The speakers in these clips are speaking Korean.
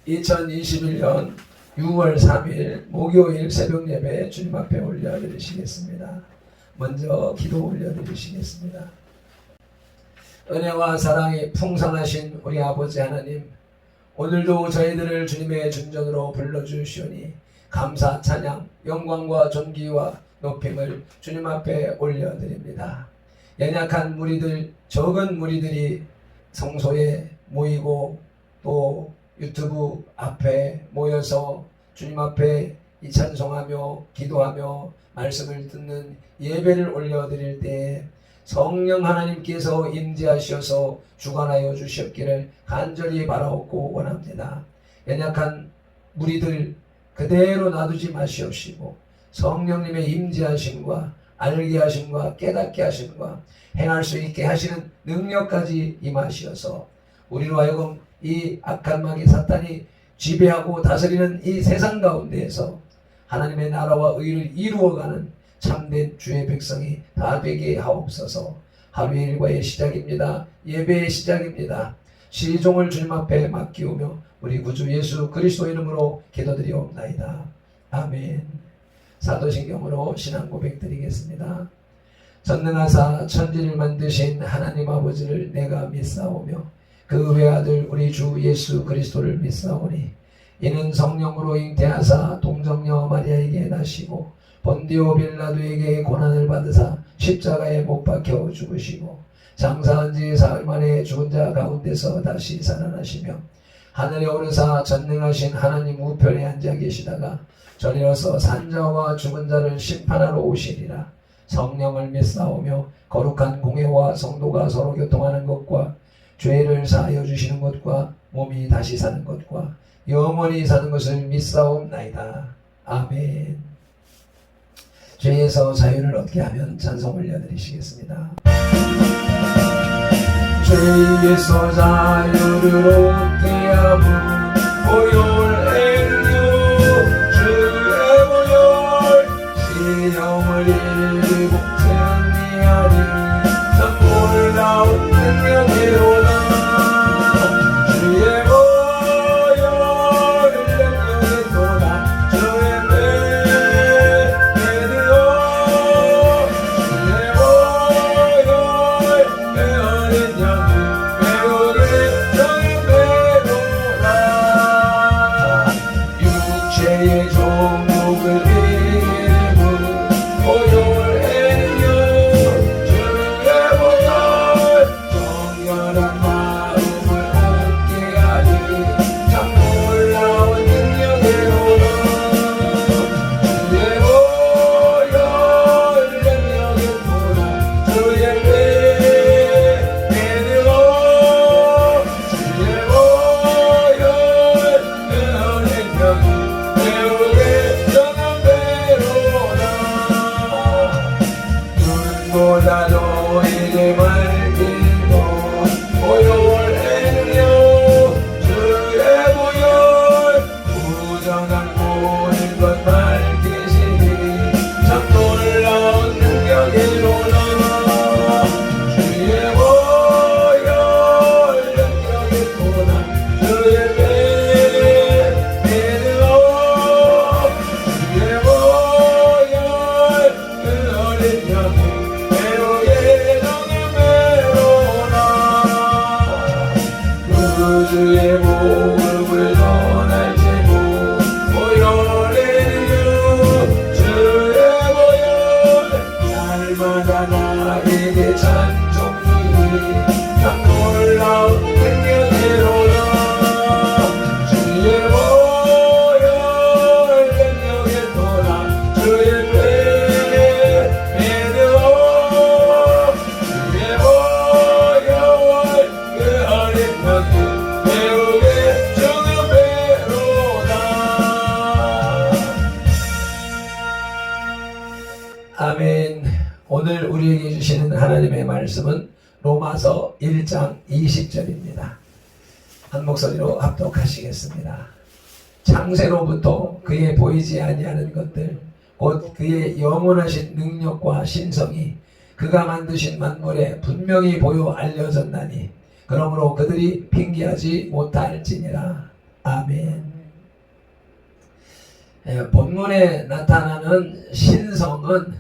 2021년 6월 3일 목요일 새벽 예배 주님 앞에 올려드리시겠습니다. 먼저 기도 올려드리시겠습니다. 은혜와 사랑이 풍성하신 우리 아버지 하나님, 오늘도 저희들을 주님의 중전으로 불러주시오니 감사, 찬양, 영광과 존귀와 높임을 주님 앞에 올려드립니다. 연약한 무리들, 적은 무리들이 성소에 모이고 또 유튜브 앞에 모여서 주님 앞에 이 찬송하며 기도하며 말씀을 듣는 예배를 올려드릴 때에 성령 하나님께서 임재하셔서 주관하여 주시옵기를 간절히 바라옵고 원합니다. 연약한 무리들 그대로 놔두지 마시옵시고 성령님의 임재하심과 알게 하심과 깨닫게 하심과 행할 수 있게 하시는 능력까지 임하시어서 우리로 하여금 이 악한 마귀 사탄이 지배하고 다스리는 이 세상 가운데에서 하나님의 나라와 의를 이루어가는 참된 주의 백성이 다 되게 하옵소서. 하루의 일과의 시작입니다. 예배의 시작입니다. 시종을 주님 앞에 맡기오며 우리 구주 예수 그리스도 이름으로 기도드리옵나이다. 아멘. 사도신경으로 신앙 고백 드리겠습니다. 전능하사 천지를 만드신 하나님 아버지를 내가 믿사오며 그 외아들 우리 주 예수 그리스도를 믿사오니 이는 성령으로 잉태하사 동정녀 마리아에게 나시고 본디오 빌라도에게 고난을 받으사 십자가에 못 박혀 죽으시고 장사한 지 사흘 만에 죽은 자 가운데서 다시 살아나시며 하늘에 오르사 전능하신 하나님 우편에 앉아 계시다가 저리로서 산자와 죽은 자를 심판하러 오시리라. 성령을 믿사오며 거룩한 공회와 성도가 서로 교통하는 것과 죄를 사하여 주시는 것과 몸이 다시 사는 것과 영원히 사는 것을 믿사옵나이다. 아멘. 죄에서 자유를 얻게 하면 찬송 올려드리시겠습니다. 죄에서 자유를 얻게 하면 보혈 엘류 주의 보혈 시험을 이기고 승리하리 참 놀라운 능력이로다. 주의 보혈을 능력이로다. 주의 배드어 주의 보혈 배어린 영이 배우게 정의 배로라. 육체의 종목을 이기는 보혈 엘류 주의 보혈 정결한 마음을 얻게 하리 참 놀라운 능력이로다. 주의 보혈 능력이로다. 주의 배드어 주의 보혈 배어린 영이 배우게 정한 배로다. 눈보다 너에게 말기고 보혈 엘류 주의 보혈 부정한 모든 것 밝히시니 참 놀라운 능력이로다. 주의 보혈 능력이로다. 주의 배드어 주의 보혈 그 어린 영이 배우게 정한 배로다. 구주의 복음을 전할지고 보혈 엘류 주의 보혈 날마다 나에게 찬송이 참 놀라운 능력이로다. 주의 보혈 능력이로다. 주의 배드어 주의 보혈 그 어린 영이 배우게 정한 배로다. 아멘. 오늘 우리에게 주시는 하나님의 말씀은 로마서 1장 20절입니다. 한 목소리로 합독하시겠습니다. 창세로부터 그의 보이지 아니하는 것들 곧 그의 영원하신 능력과 신성이 그가 만드신 만물에 분명히 보여 알려졌나니 그러므로 그들이 핑계하지 못할지니라. 아멘. 본문에 나타나는 신성은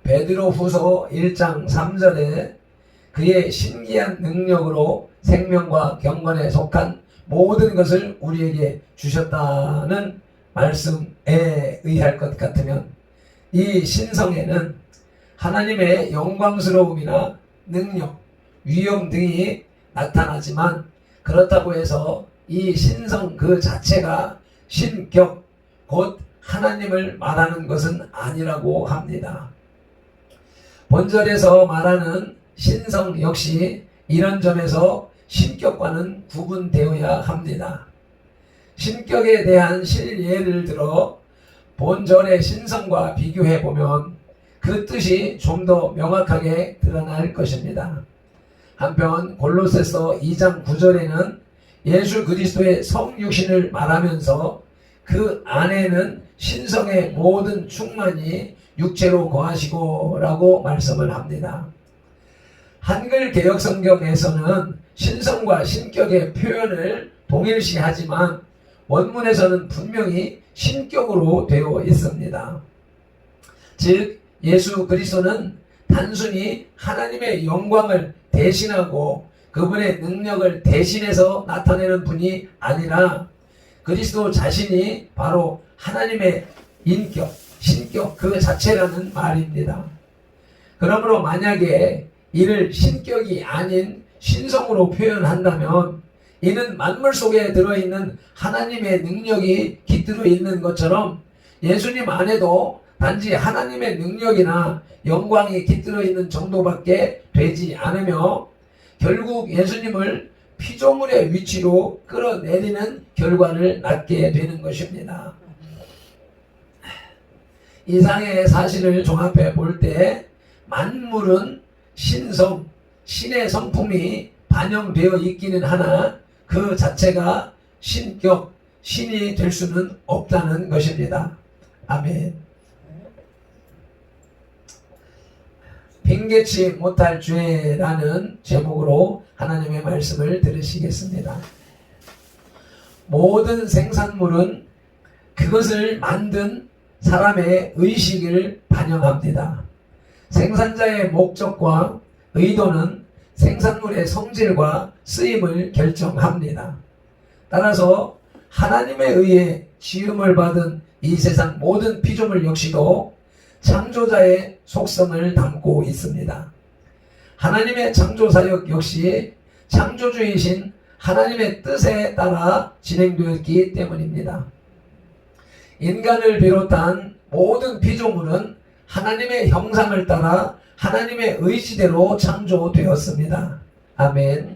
베드로후서 1장 3절에 그의 신기한 능력으로 생명과 경건에 속한 모든 것을 우리에게 주셨다는 말씀에 의할 것 같으면, 이 신성에는 하나님의 영광스러움이나 능력, 위엄 등이 나타나지만, 그렇다고 해서 이 신성 그 자체가 신격, 곧 하나님을 말하는 것은 아니라고 합니다. 본절에서 말하는 신성 역시 이런 점에서 신격과는 구분되어야 합니다. 신격에 대한 실예를 들어 본절의 신성과 비교해 보면 그 뜻이 좀 더 명확하게 드러날 것입니다. 한편 골로새서 2장 9절에는 예수 그리스도의 성육신을 말하면서 그 안에는 신성의 모든 충만이 육체로 거하시고 라고 말씀을 합니다. 한글 개역 성경에서는 신성과 신격의 표현을 동일시하지만 원문에서는 분명히 신격으로 되어 있습니다. 즉 예수 그리스도는 단순히 하나님의 영광을 대신하고 그분의 능력을 대신해서 나타내는 분이 아니라 그리스도 자신이 바로 하나님의 인격, 신격 그 자체라는 말입니다. 그러므로 만약에 이를 신격이 아닌 신성으로 표현한다면 이는 만물 속에 들어있는 하나님의 능력이 깃들어 있는 것처럼 예수님 안에도 단지 하나님의 능력이나 영광이 깃들어 있는 정도밖에 되지 않으며 결국 예수님을 피조물의 위치로 끌어내리는 결과를 낳게 되는 것입니다. 이상의 사실을 종합해 볼 때 만물은 신성, 신의 성품이 반영되어 있기는 하나 그 자체가 신격, 신이 될 수는 없다는 것입니다. 아멘. 핑계치 못할 죄라는 제목으로 하나님의 말씀을 들으시겠습니다. 모든 생산물은 그것을 만든 사람의 의식을 반영합니다. 생산자의 목적과 의도는 생산물의 성질과 쓰임을 결정합니다. 따라서 하나님에 의해 지음을 받은 이 세상 모든 피조물 역시도 창조자의 속성을 담고 있습니다. 하나님의 창조사역 역시 창조주이신 하나님의 뜻에 따라 진행되었기 때문입니다. 인간을 비롯한 모든 피조물은 하나님의 형상을 따라 하나님의 의지대로 창조되었습니다. 아멘.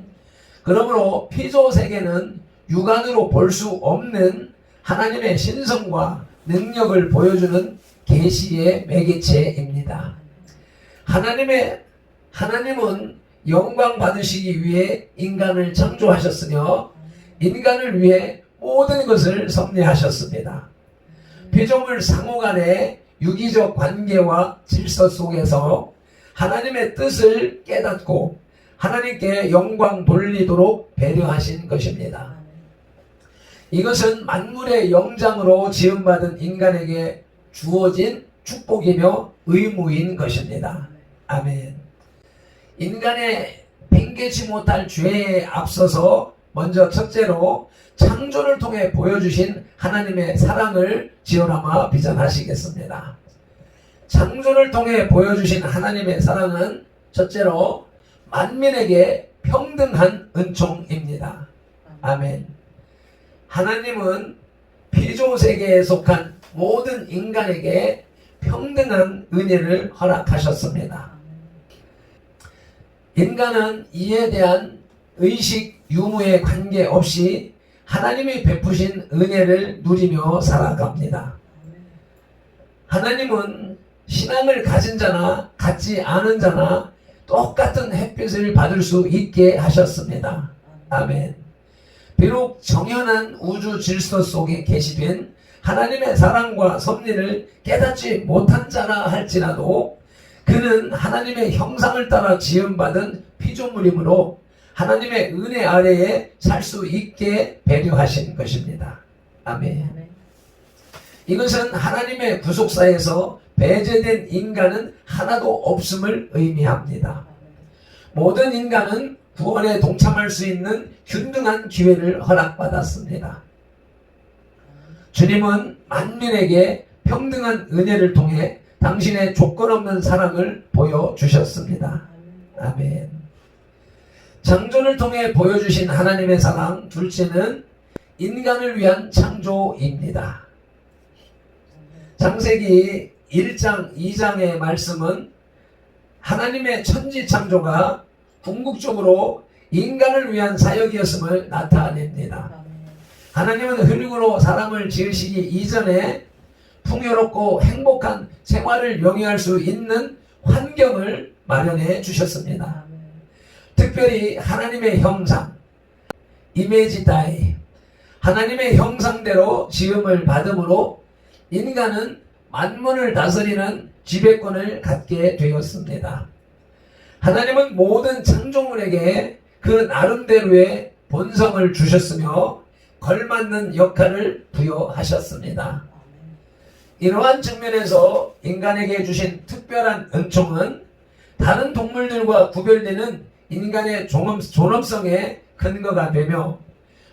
그러므로 피조세계는 육안으로 볼 수 없는 하나님의 신성과 능력을 보여주는 계시의 매개체입니다. 하나님은 영광 받으시기 위해 인간을 창조하셨으며 인간을 위해 모든 것을 섭리하셨습니다. 피조물 상호 간의 유기적 관계와 질서 속에서 하나님의 뜻을 깨닫고 하나님께 영광 돌리도록 배려하신 것입니다. 이것은 만물의 영장으로 지음받은 인간에게 주어진 축복이며 의무인 것입니다. 아멘. 인간의 핑계치 못할 죄에 앞서서 먼저 첫째로 창조를 통해 보여주신 하나님의 사랑을 지어라마 비전하시겠습니다. 창조를 통해 보여주신 하나님의 사랑은 첫째로 만민에게 평등한 은총입니다. 아멘. 하나님은 피조세계에 속한 모든 인간에게 평등한 은혜를 허락하셨습니다. 인간은 이에 대한 의식 유무에 관계없이 하나님이 베푸신 은혜를 누리며 살아갑니다. 하나님은 신앙을 가진 자나 갖지 않은 자나 똑같은 햇빛을 받을 수 있게 하셨습니다. 아멘. 비록 정연한 우주 질서 속에 계시된 하나님의 사랑과 섭리를 깨닫지 못한 자라 할지라도 그는 하나님의 형상을 따라 지음받은 피조물이므로 하나님의 은혜 아래에 살 수 있게 배려하신 것입니다. 아멘. 이것은 하나님의 구속사에서 배제된 인간은 하나도 없음을 의미합니다. 모든 인간은 구원에 동참할 수 있는 균등한 기회를 허락받았습니다. 주님은 만민에게 평등한 은혜를 통해 당신의 조건 없는 사랑을 보여주셨습니다. 아멘. 창조를 통해 보여주신 하나님의 사랑, 둘째는 인간을 위한 창조입니다. 창세기 1장, 2장의 말씀은 하나님의 천지 창조가 궁극적으로 인간을 위한 사역이었음을 나타냅니다. 하나님은 흙으로 사람을 지으시기 이전에 풍요롭고 행복한 생활을 영위할 수 있는 환경을 마련해 주셨습니다. 특별히 하나님의 형상, 이미지 다이, 하나님의 형상대로 지음을 받음으로 인간은 만문을 다스리는 지배권을 갖게 되었습니다. 하나님은 모든 창조물에게 그 나름대로의 본성을 주셨으며 걸맞는 역할을 부여하셨습니다. 이러한 측면에서 인간에게 주신 특별한 은총은 다른 동물들과 구별되는 인간의 존엄성의 근거가 되며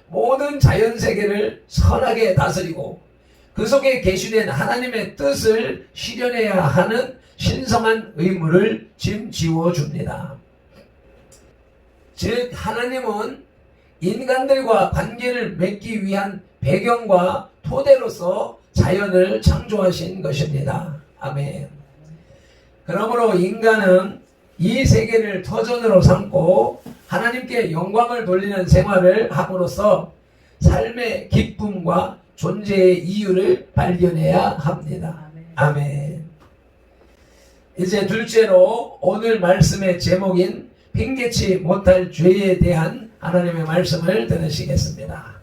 모든 자연세계를 선하게 다스리고 그 속에 계시된 하나님의 뜻을 실현해야 하는 신성한 의무를 짐지워 줍니다. 즉 하나님은 인간들과 관계를 맺기 위한 배경과 토대로서 자연을 창조하신 것입니다. 아멘. 그러므로 인간은 이 세계를 터전으로 삼고 하나님께 영광을 돌리는 생활을 함으로써 삶의 기쁨과 존재의 이유를 발견해야 합니다. 아멘. 이제 둘째로 오늘 말씀의 제목인 핑계치 못할 죄에 대한 하나님의 말씀을 들으시겠습니다.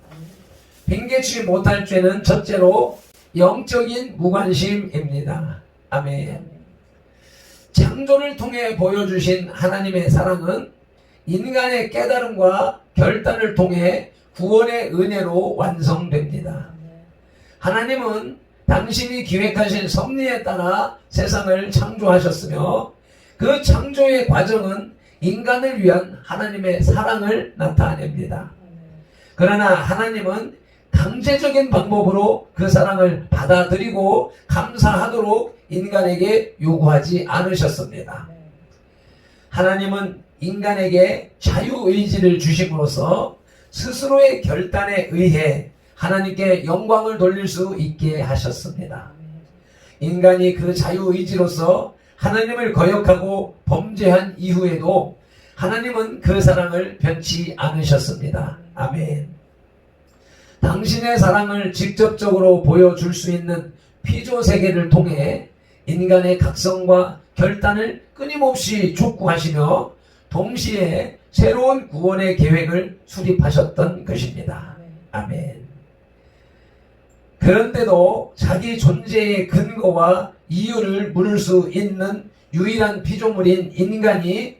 핑계치 못할 죄는 첫째로 영적인 무관심입니다. 아멘. 창조를 통해 보여주신 하나님의 사랑은 인간의 깨달음과 결단을 통해 구원의 은혜로 완성됩니다. 하나님은 당신이 기획하신 섭리에 따라 세상을 창조하셨으며 그 창조의 과정은 인간을 위한 하나님의 사랑을 나타냅니다. 그러나 하나님은 강제적인 방법으로 그 사랑을 받아들이고 감사하도록 인간에게 요구하지 않으셨습니다. 하나님은 인간에게 자유의지를 주심으로써 스스로의 결단에 의해 하나님께 영광을 돌릴 수 있게 하셨습니다. 인간이 그 자유의지로서 하나님을 거역하고 범죄한 이후에도 하나님은 그 사랑을 변치 않으셨습니다. 아멘. 당신의 사랑을 직접적으로 보여줄 수 있는 피조세계를 통해 인간의 각성과 결단을 끊임없이 촉구하시며 동시에 새로운 구원의 계획을 수립하셨던 것입니다. 아멘. 그런데도 자기 존재의 근거와 이유를 물을 수 있는 유일한 피조물인 인간이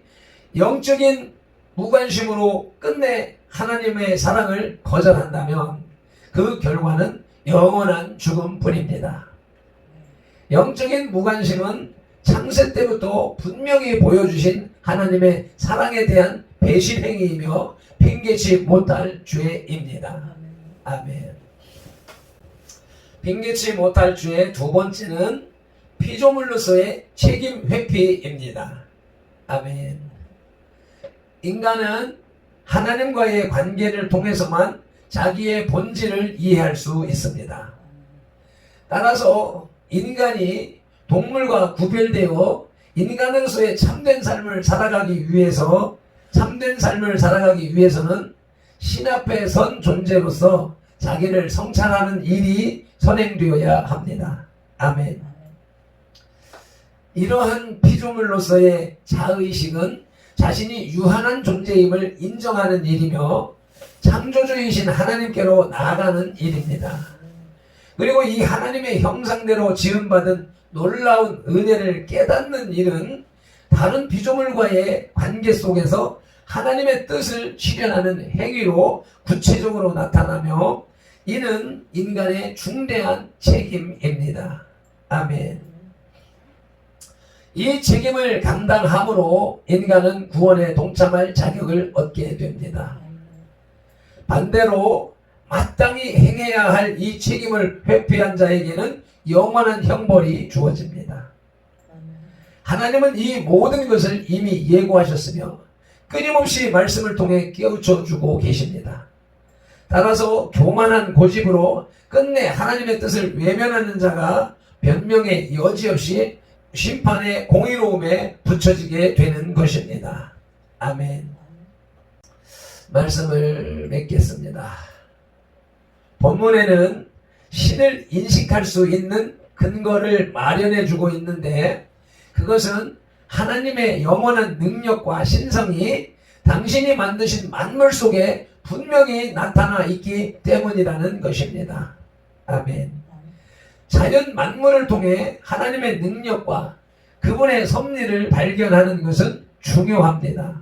영적인 무관심으로 끝내 하나님의 사랑을 거절한다면 그 결과는 영원한 죽음뿐입니다. 영적인 무관심은 창세 때부터 분명히 보여주신 하나님의 사랑에 대한 배신행위이며 핑계치 못할 죄입니다. 아멘. 핑계치 못할 죄의 두 번째는 피조물로서의 책임 회피입니다. 아멘. 인간은 하나님과의 관계를 통해서만 자기의 본질을 이해할 수 있습니다. 따라서 인간이 동물과 구별되어 인간으로서의 참된 삶을 살아가기 위해서는 신 앞에 선 존재로서 자기를 성찰하는 일이 선행되어야 합니다. 아멘. 이러한 피조물로서의 자의식은 자신이 유한한 존재임을 인정하는 일이며 창조주이신 하나님께로 나아가는 일입니다. 그리고 이 하나님의 형상대로 지음받은 놀라운 은혜를 깨닫는 일은 다른 피조물과의 관계 속에서 하나님의 뜻을 실현하는 행위로 구체적으로 나타나며 이는 인간의 중대한 책임입니다. 아멘. 이 책임을 감당함으로 인간은 구원에 동참할 자격을 얻게 됩니다. 반대로 마땅히 행해야 할 이 책임을 회피한 자에게는 영원한 형벌이 주어집니다. 하나님은 이 모든 것을 이미 예고하셨으며 끊임없이 말씀을 통해 깨우쳐 주고 계십니다. 따라서 교만한 고집으로 끝내 하나님의 뜻을 외면하는 자가 변명의 여지 없이 심판의 공의로움에 붙여지게 되는 것입니다. 아멘. 말씀을 맺겠습니다. 본문에는 신을 인식할 수 있는 근거를 마련해 주고 있는데 그것은 하나님의 영원한 능력과 신성이 당신이 만드신 만물 속에 분명히 나타나 있기 때문이라는 것입니다. 아멘. 자연 만물을 통해 하나님의 능력과 그분의 섭리를 발견하는 것은 중요합니다.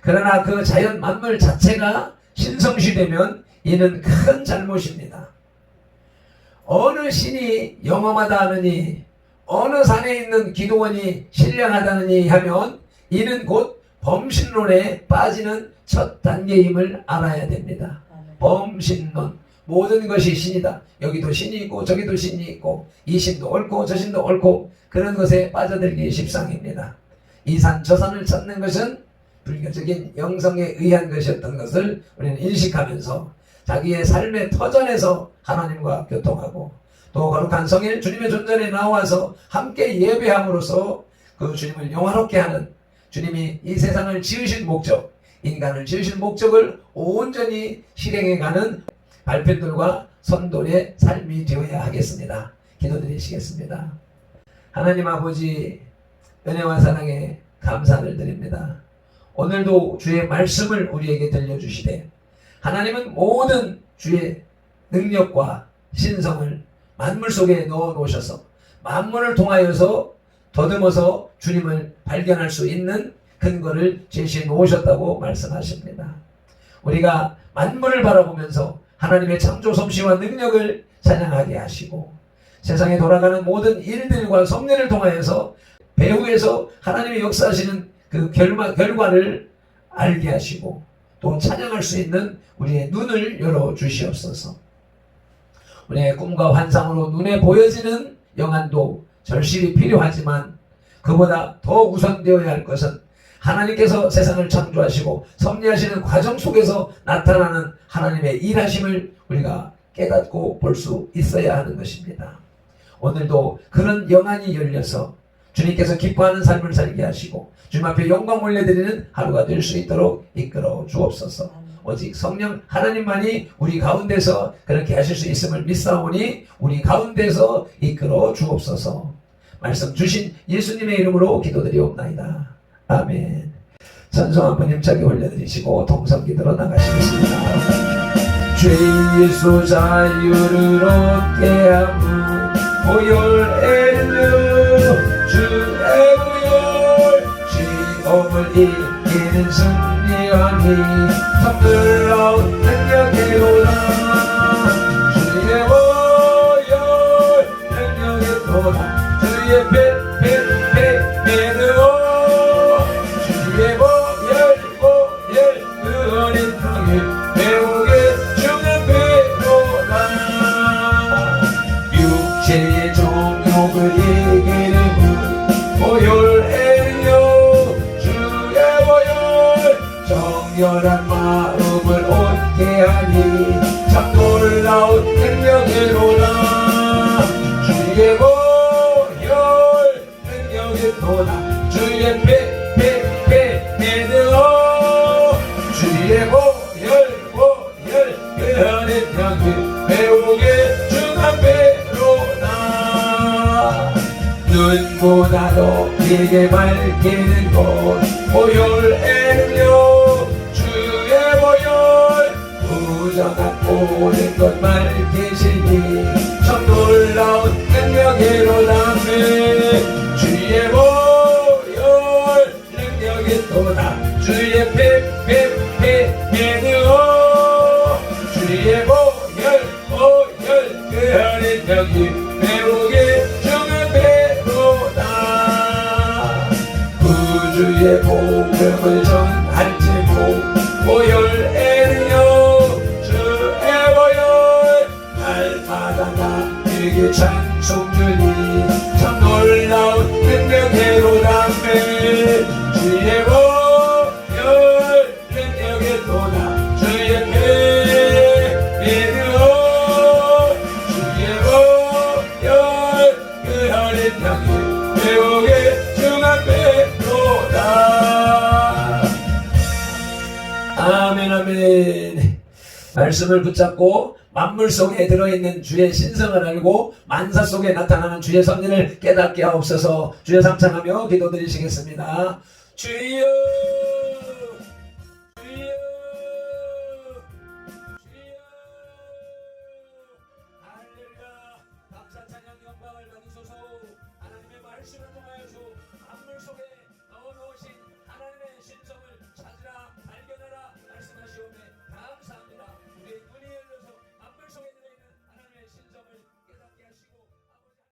그러나 그 자연 만물 자체가 신성시되면 이는 큰 잘못입니다. 어느 신이 영험하다 하느니 어느 산에 있는 기도원이 신령하다느니 하면 이는 곧 범신론에 빠지는 첫 단계임을 알아야 됩니다. 범신론. 모든 것이 신이다. 여기도 신이 있고 저기도 신이 있고 이 신도 옳고 저 신도 옳고 그런 것에 빠져들기 십상입니다. 이 산 저 산을 찾는 것은 불교적인 영성에 의한 것이었던 것을 우리는 인식하면서 자기의 삶의 터전에서 하나님과 교통하고 또 거룩한 성일 주님의 존전에 나와서 함께 예배함으로써 그 주님을 영화롭게 하는 주님이 이 세상을 지으신 목적, 인간을 지으신 목적을 온전히 실행해가는 발편들과 선돌의 삶이 되어야 하겠습니다. 기도드리시겠습니다. 하나님 아버지 은혜와 사랑에 감사를 드립니다. 오늘도 주의 말씀을 우리에게 들려주시되 하나님은 모든 주의 능력과 신성을 만물 속에 넣어 놓으셔서 만물을 통하여서 더듬어서 주님을 발견할 수 있는 근거를 제시해 놓으셨다고 말씀하십니다. 우리가 만물을 바라보면서 하나님의 창조 솜씨와 능력을 찬양하게 하시고 세상에 돌아가는 모든 일들과 섭리를 통하여서 배후에서 하나님의 역사하시는 그 결과를 알게 하시고 또 찬양할 수 있는 우리의 눈을 열어 주시옵소서. 우리의 꿈과 환상으로 눈에 보여지는 영안도 절실히 필요하지만 그보다 더 우선되어야 할 것은 하나님께서 세상을 창조하시고 섭리하시는 과정 속에서 나타나는 하나님의 일하심을 우리가 깨닫고 볼 수 있어야 하는 것입니다. 오늘도 그런 영안이 열려서 주님께서 기뻐하는 삶을 살게 하시고 주님 앞에 영광 올려드리는 하루가 될 수 있도록 이끌어 주옵소서. 오직 성령 하나님만이 우리 가운데서 그렇게 하실 수 있음을 믿사오니 우리 가운데서 이끌어 주옵소서. 말씀 주신 예수님의 이름으로 기도드리옵나이다. 아멘. 찬송 한번 힘차게 올려드리시고 통성기도로 나가시겠습니다. 주 예수 자유를 얻게 하무 보혈에는 주의 보혈 시험을 이기는 승리하니 참 놀라운 능력이로다. 주의 보혈 능력이로다. 주의 배는 주의 보혈 그 어린 땅에 배우게 주는 배로다. 육체의 정욕을 이기는 보혈에는요 주의 보혈 정결한 마음을 얻게 하니 참 놀라운 능력이로다. 주의 보혈 능력이로다. 주의 배드어 주의 보혈 그 어린 땅에 배우게 주는 배로다. 눈보다도 길게 밝히는 곳 보혈에는요 주의 보혈 부정한 모든 것 밝히시니 참 놀라운 능력이로다. 주의 보혈 능력이 또다. 주의 명이 배우게 중요배로다. 구주의 복음을 전할지고 보혈에는요 주의 보혈 날마다 나에게 찬송주니 참 놀라운 능력으로다. 주의 보혈 능력의 도다. 주의 배에는요 주의 보혈 그 어린 병이 배우게 중요배로다. 아멘 아멘. 말씀을 붙잡고 만물 속에 들어있는 주의 신성을 알고 만사 속에 나타나는 주의 섭리를 깨닫게 하옵소서. 주여 삼창하며 기도드리시겠습니다. 주여